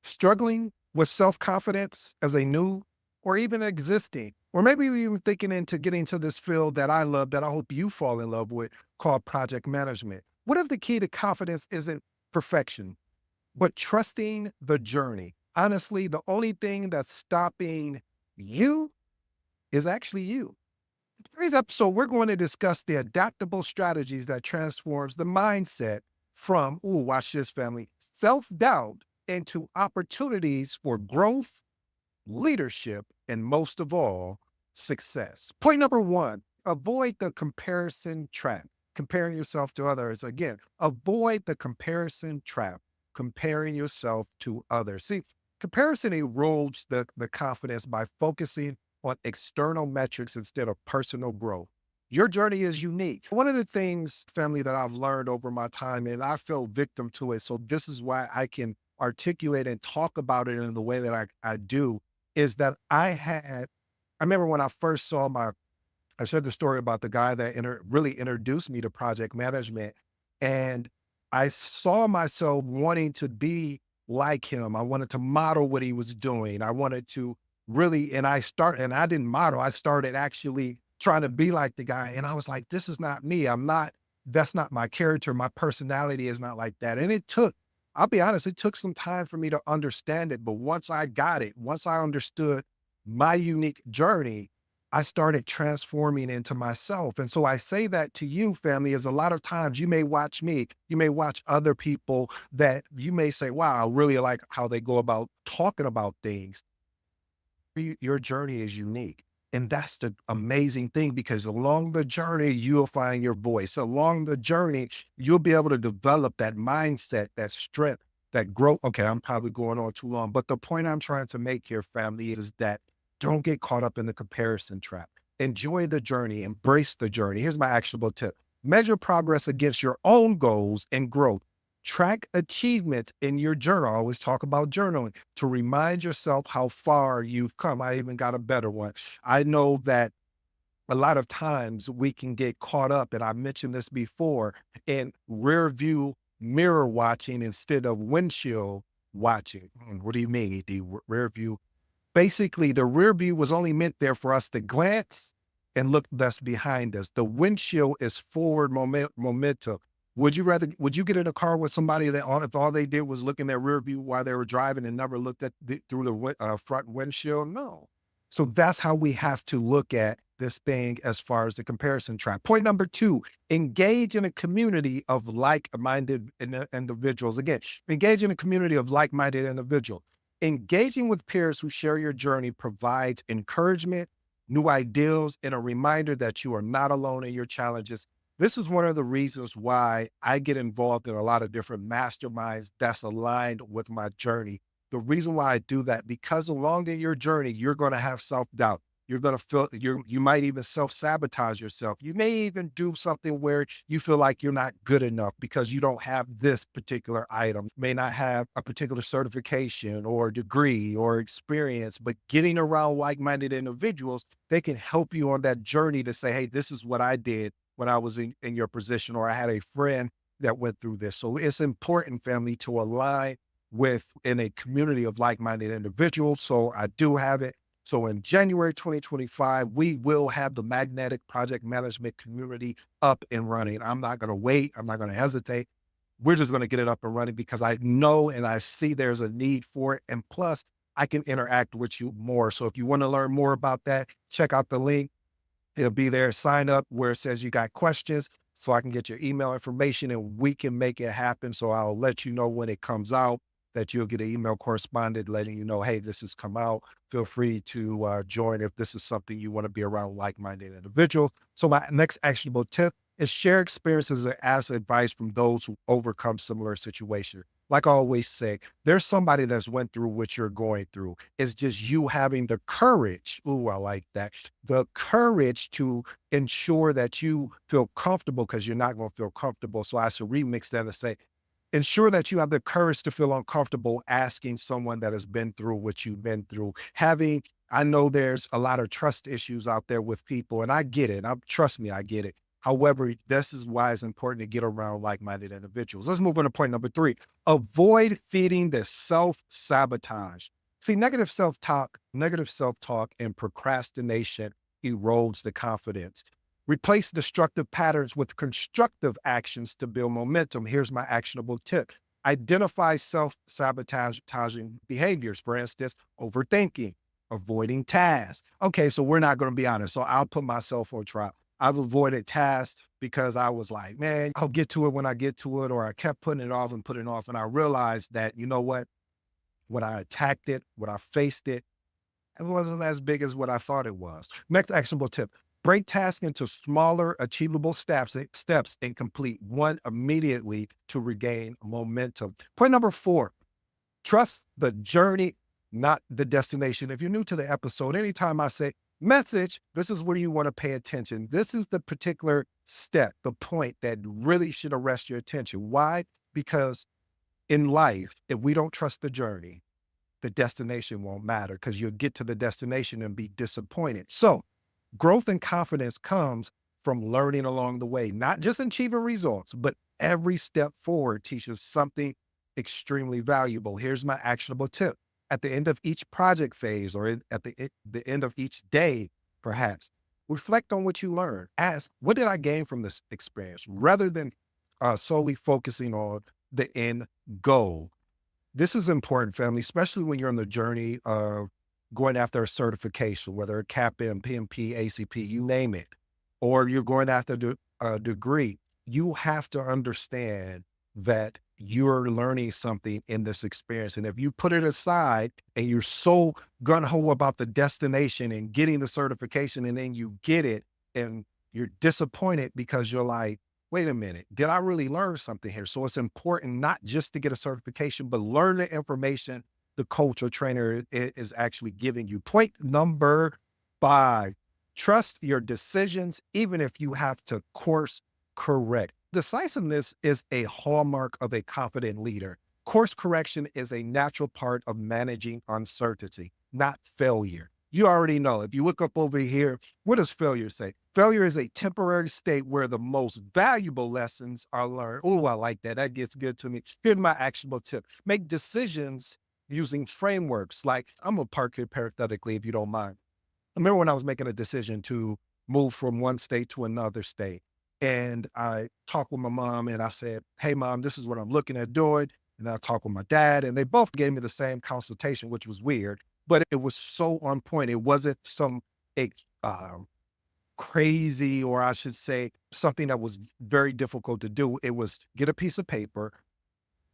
struggling with self-confidence as a new or even existing, or maybe you're even thinking into getting into this field that I love, that I hope you fall in love with, called project management. What if the key to confidence isn't perfection, but trusting the journey? Honestly, the only thing that's stopping you is actually you. Today's episode, we're going to discuss the adaptable strategies that transforms the mindset from, ooh, watch this, family, self-doubt into opportunities for growth, leadership, and most of all, success. Point number one, avoid the comparison trap. Comparing yourself to others. Again, avoid the comparison trap, comparing yourself to others. See, comparison erodes the confidence by focusing on external metrics instead of personal growth. Your journey is unique. One of the things, family, that I've learned over my time, and I fell victim to it, so this is why I can articulate and talk about it in the way that I do, is that I remember when I first saw I shared the story about the guy that really introduced me to project management. And I saw myself wanting to be like him. I wanted to model what he was doing. I wanted to really, and I didn't model. I started actually trying to be like the guy. And I was like, this is not me. That's not my character. My personality is not like that. And I'll be honest, it took some time for me to understand it. But once I got it, once I understood my unique journey, I started transforming into myself. And so I say that to you, family, is a lot of times you may watch me, you may watch other people that you may say, wow, I really like how they go about talking about things. Your journey is unique. And that's the amazing thing, because along the journey, you'll find your voice. Along the journey, you'll be able to develop that mindset, that strength, that growth. Okay, I'm probably going on too long, but the point I'm trying to make here, family, is that don't get caught up in the comparison trap. Enjoy the journey, embrace the journey. Here's my actionable tip: measure progress against your own goals and growth. Track achievements in your journal. I always talk about journaling to remind yourself how far you've come. I even got a better one. I know that a lot of times we can get caught up, and I mentioned this before, in rear view mirror watching instead of windshield watching. What do you mean? The rear view. Basically, the rear view was only meant there for us to glance and look that's behind us. The windshield is forward momentum. Would you get in a car with somebody that if all they did was look in their rear view while they were driving and never looked through the front windshield? No. So that's how we have to look at this thing as far as the comparison trap. Point number two, engage in a community of like-minded individuals. Again, engage in a community of like-minded individuals. Engaging with peers who share your journey provides encouragement, new ideals, and a reminder that you are not alone in your challenges. This is one of the reasons why I get involved in a lot of different masterminds that's aligned with my journey. The reason why I do that, because along in your journey, you're going to have self-doubt. You're going to feel you might even self-sabotage yourself. You may even do something where you feel like you're not good enough because you don't have this particular item, may not have a particular certification or degree or experience, but getting around like-minded individuals, they can help you on that journey to say, hey, this is what I did when I was in your position, or I had a friend that went through this. So it's important, family, to align in a community of like-minded individuals. So I do have it. So in January 2025, we will have the magnetic project management community up and running. I'm not going to wait. I'm not going to hesitate. We're just going to get it up and running because I know and I see there's a need for it. And plus, I can interact with you more. So if you want to learn more about that, check out the link. It'll be there. Sign up where it says you got questions so I can get your email information and we can make it happen. So I'll let you know when it comes out, that you'll get an email correspondent letting you know, hey, this has come out. Feel free to join if this is something you want to be around like-minded individuals. So my next actionable tip is share experiences and ask advice from those who overcome similar situations. Like I always say, there's somebody that's went through what you're going through. It's just you having the courage. Ooh, I like that. The courage to ensure that you feel comfortable, because you're not going to feel comfortable. So I should remix that and say, ensure that you have the courage to feel uncomfortable asking someone that has been through what you've been through. I know there's a lot of trust issues out there with people, and I get it. Trust me, I get it. However, this is why it's important to get around like-minded individuals. Let's move on to point number three. Avoid feeding the self-sabotage. See, negative self-talk and procrastination erodes the confidence. Replace destructive patterns with constructive actions to build momentum. Here's my actionable tip. Identify self-sabotaging behaviors. For instance, overthinking, avoiding tasks. Okay, so we're not going to be honest. So I'll put myself on trial. I've avoided tasks because I was like, man, I'll get to it when I get to it, or I kept putting it off and putting it off. And I realized that, you know what? When I attacked it, when I faced it, it wasn't as big as what I thought it was. Next actionable tip. Break tasks into smaller, achievable steps and complete one immediately to regain momentum. Point number four, trust the journey, not the destination. If you're new to the episode, anytime I say message, this is where you want to pay attention. This is the particular step, the point that really should arrest your attention. Why? Because in life, if we don't trust the journey, the destination won't matter because you'll get to the destination and be disappointed. So growth and confidence comes from learning along the way, not just achieving results, but every step forward teaches something extremely valuable. Here's my actionable tip. At the end of each project phase or at the end of each day, perhaps, reflect on what you learned. Ask, what did I gain from this experience? Rather than solely focusing on the end goal. This is important, family, especially when you're on the journey of going after a certification, whether a CAPM, PMP, ACP, you name it, or you're going after a degree. You have to understand that you're learning something in this experience. And if you put it aside and you're so gung-ho about the destination and getting the certification, and then you get it and you're disappointed because you're like, wait a minute, did I really learn something here? So it's important not just to get a certification, but learn the information the coach or trainer is actually giving you. Point number five, trust your decisions, even if you have to course correct. Decisiveness is a hallmark of a confident leader. Course correction is a natural part of managing uncertainty, not failure. You already know. If you look up over here, what does failure say? Failure is a temporary state where the most valuable lessons are learned. Oh, I like that. That gets good to me. Here's my actionable tip. Make decisions using frameworks. Like, I'm going to park here parenthetically if you don't mind. I remember when I was making a decision to move from one state to another state. And I talked with my mom and I said, hey, mom, this is what I'm looking at doing. And I talked with my dad, and they both gave me the same consultation, which was weird, but it was so on point. It wasn't some uh, crazy, or I should say something that was very difficult to do. It was get a piece of paper,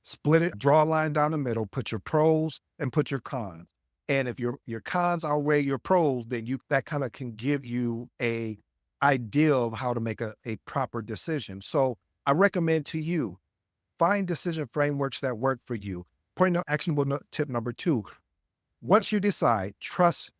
split it, draw a line down the middle, put your pros and put your cons. And if your cons outweigh your pros, then that kind of can give you a idea of how to make a proper decision. So I recommend to you, find decision frameworks that work for you. Actionable tip number two, once you decide, trust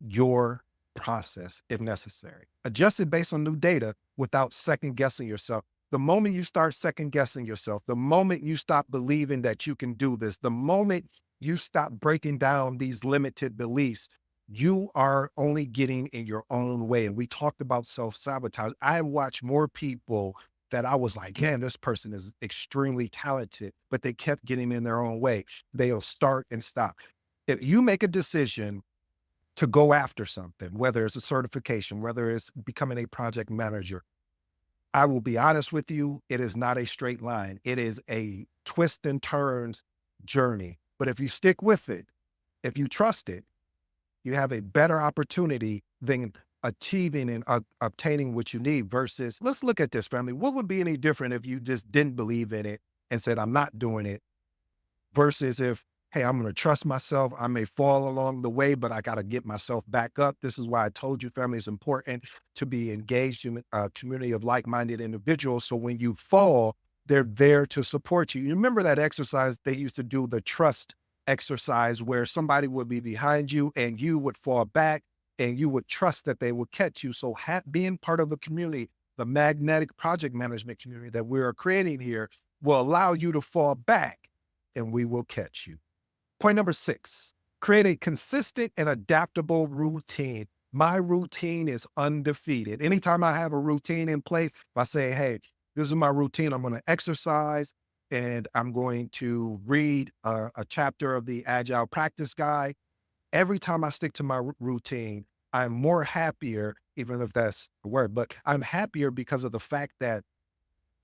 your process if necessary. Adjust it based on new data without second guessing yourself. The moment you start second guessing yourself, the moment you stop believing that you can do this, the moment you stop breaking down these limited beliefs, you are only getting in your own way. And we talked about self-sabotage. I watch more people that I was like, man, this person is extremely talented, but they kept getting in their own way. They'll start and stop. If you make a decision to go after something, whether it's a certification, whether it's becoming a project manager, I will be honest with you, it is not a straight line. It is a twist and turns journey. But if you stick with it, if you trust it, you have a better opportunity than achieving and obtaining what you need versus, let's look at this, family. What would be any different if you just didn't believe in it and said, I'm not doing it, versus if, hey, I'm going to trust myself. I may fall along the way, but I got to get myself back up. This is why I told you, family, it's important to be engaged in a community of like-minded individuals. So when you fall, they're there to support you. You remember that exercise they used to do, the trust exercise, where somebody would be behind you and you would fall back and you would trust that they would catch you. So being part of a community, the magnetic project management community that we are creating here, will allow you to fall back and we will catch you. Point number six, create a consistent and adaptable routine. My routine is undefeated. Anytime I have a routine in place, if I say, hey, this is my routine, I'm going to exercise and I'm going to read a chapter of the Agile Practice Guide. Every time I stick to my routine, I'm more happier, even if that's the word, but I'm happier because of the fact that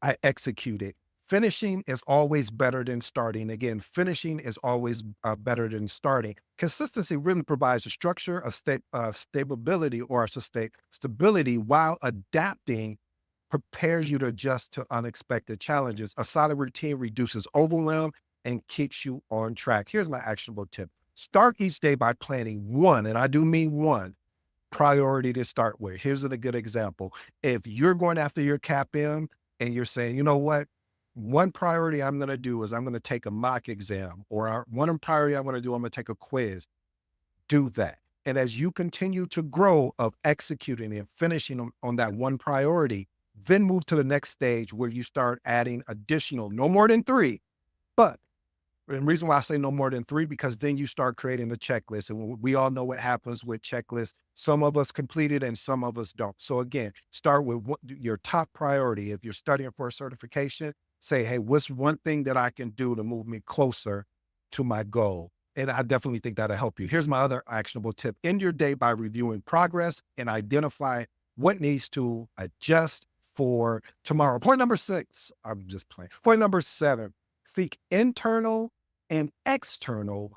I execute it. Finishing is always better than starting. Again, finishing is always better than starting. Consistency really provides a structure, stability, or stability, while adapting prepares you to adjust to unexpected challenges. A solid routine reduces overwhelm and keeps you on track. Here's my actionable tip. Start each day by planning one, and I do mean one, priority to start with. Here's a good example. If you're going after your CAPM and you're saying, you know what, one priority I'm going to do is I'm going to take a mock exam, or one priority I'm going to do, I'm going to take a quiz. Do that. And as you continue to grow of executing and finishing on that one priority, then move to the next stage where you start adding additional, no more than three, but and the reason why I say no more than three, because then you start creating a checklist. And we all know what happens with checklists. Some of us complete it and some of us don't. So again, start with your top priority. If you're studying for a certification, say, hey, what's one thing that I can do to move me closer to my goal? And I definitely think that'll help you. Here's my other actionable tip. End your day by reviewing progress and identify what needs to adjust for tomorrow. Point number 6, I'm just playing. Point number 7, seek internal and external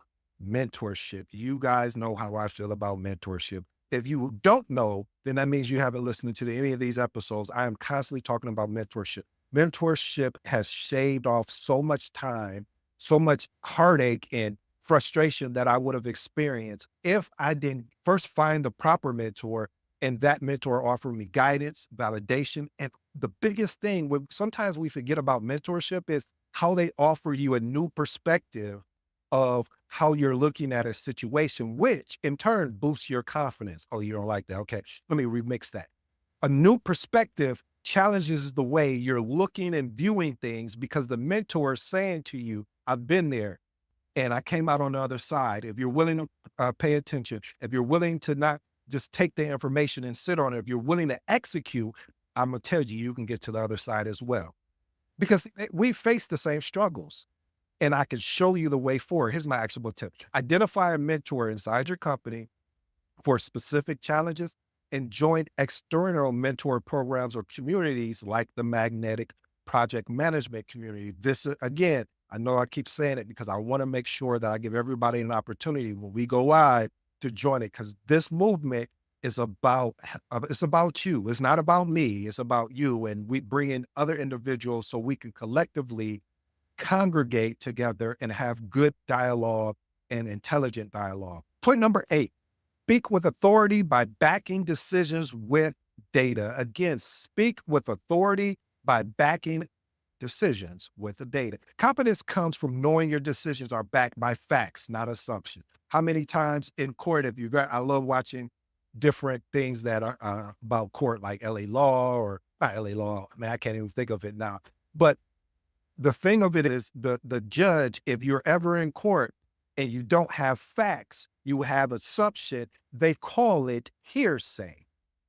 mentorship. You guys know how I feel about mentorship. If you don't know, then that means you haven't listened to any of these episodes. I am constantly talking about mentorship. Mentorship has shaved off so much time, so much heartache and frustration that I would have experienced if I didn't first find the proper mentor and that mentor offered me guidance, validation. And the biggest thing, sometimes we forget about mentorship, is how they offer you a new perspective of how you're looking at a situation, which in turn boosts your confidence. Oh, you don't like that? Okay, let me remix that. A new perspective challenges the way you're looking and viewing things, because the mentor is saying to you, I've been there and I came out on the other side. If you're willing to pay attention, if you're willing to not just take the information and sit on it, if you're willing to execute, I'm going to tell you, you can get to the other side as well. Because we face the same struggles, and I can show you the way forward. Here's my actionable tip. Identify a mentor inside your company for specific challenges, and join external mentor programs or communities like the Magnetic Project Management Community. This is, again, I know I keep saying it because I want to make sure that I give everybody an opportunity when we go live to join it, because this movement is it's about you. It's not about me. It's about you. And we bring in other individuals so we can collectively congregate together and have good dialogue and intelligent dialogue. Point number 8, speak with authority by backing decisions with data. Again, speak with authority by backing decisions with the data. Competence comes from knowing your decisions are backed by facts, not assumptions. How many times in court have you got, I love watching different things that are about court, like LA law, or not LA law. I mean, I can't even think of it now. But the thing of it is, the judge, if you're ever in court and you don't have facts, you have assumption, they call it hearsay.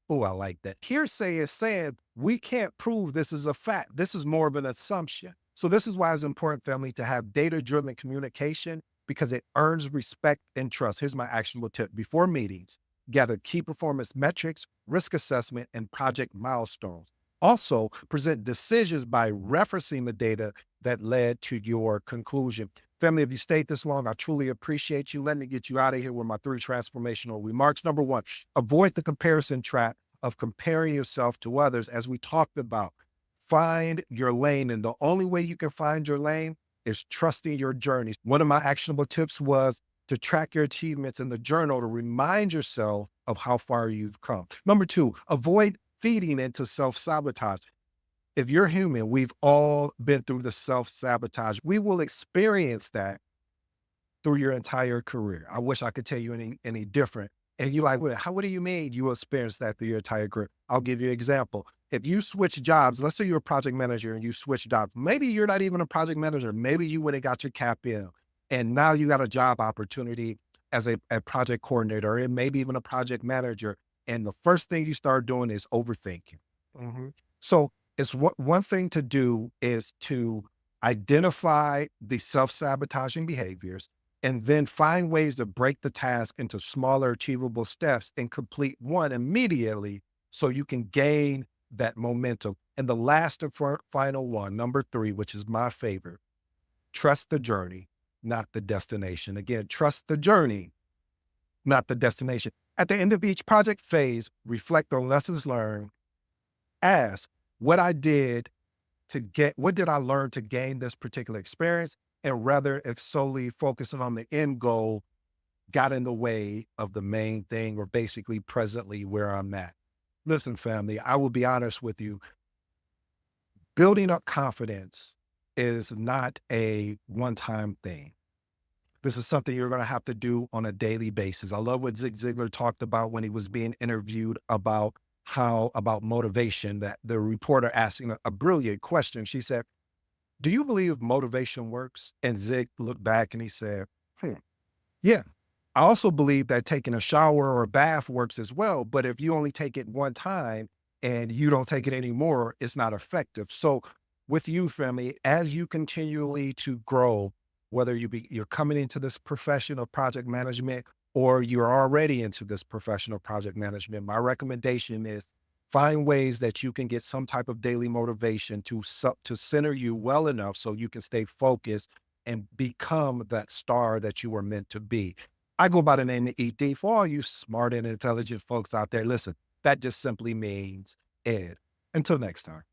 Oh, I like that. Hearsay is saying we can't prove this is a fact. This is more of an assumption. So this is why it's important, family, to have data-driven communication, because it earns respect and trust. Here's my actionable tip. Before meetings, gather key performance metrics, risk assessment, and project milestones. Also, present decisions by referencing the data that led to your conclusion. Family, if you stayed this long, I truly appreciate you. Let me get you out of here with my 3 transformational remarks. Number 1, avoid the comparison trap of comparing yourself to others. As we talked about, find your lane. And the only way you can find your lane is trusting your journey. One of my actionable tips was to track your achievements in the journal to remind yourself of how far you've come. Number 2, avoid feeding into self-sabotage. If you're human, we've all been through the self-sabotage. We will experience that through your entire career. I wish I could tell you any different. And you're like, what do you mean you will experience that through your entire career? I'll give you an example. If you switch jobs, let's say you're a project manager and you switch jobs. Maybe you're not even a project manager. Maybe you went and got your CAPM, and now you got a job opportunity as a project coordinator, and maybe even a project manager. And the first thing you start doing is overthinking. Mhm. So it's one thing to do is to identify the self-sabotaging behaviors and then find ways to break the task into smaller achievable steps and complete one immediately so you can gain that momentum. And the last and final one, number three, which is my favorite, trust the journey, not the destination. Again, trust the journey, not the destination. At the end of each project phase, reflect on lessons learned. Ask what did I learn to gain this particular experience? And rather, if solely focusing on the end goal got in the way of the main thing or basically presently where I'm at. Listen, family, I will be honest with you. Building up confidence is not a one-time thing. This is something you're going to have to do on a daily basis. I love what Zig Ziglar talked about when he was being interviewed about motivation, that the reporter asking a brilliant question. She said, "Do you believe motivation works?" And Zig looked back and he said, "Yeah. I also believe that taking a shower or a bath works as well. But if you only take it one time and you don't take it anymore, it's not effective." So with you, family, as you continually to grow, whether you're coming into this profession of project management or you're already into this professional project management, my recommendation is find ways that you can get some type of daily motivation to center you well enough so you can stay focused and become that star that you were meant to be. I go by the name of ED. For all you smart and intelligent folks out there, listen, that just simply means Ed. Until next time.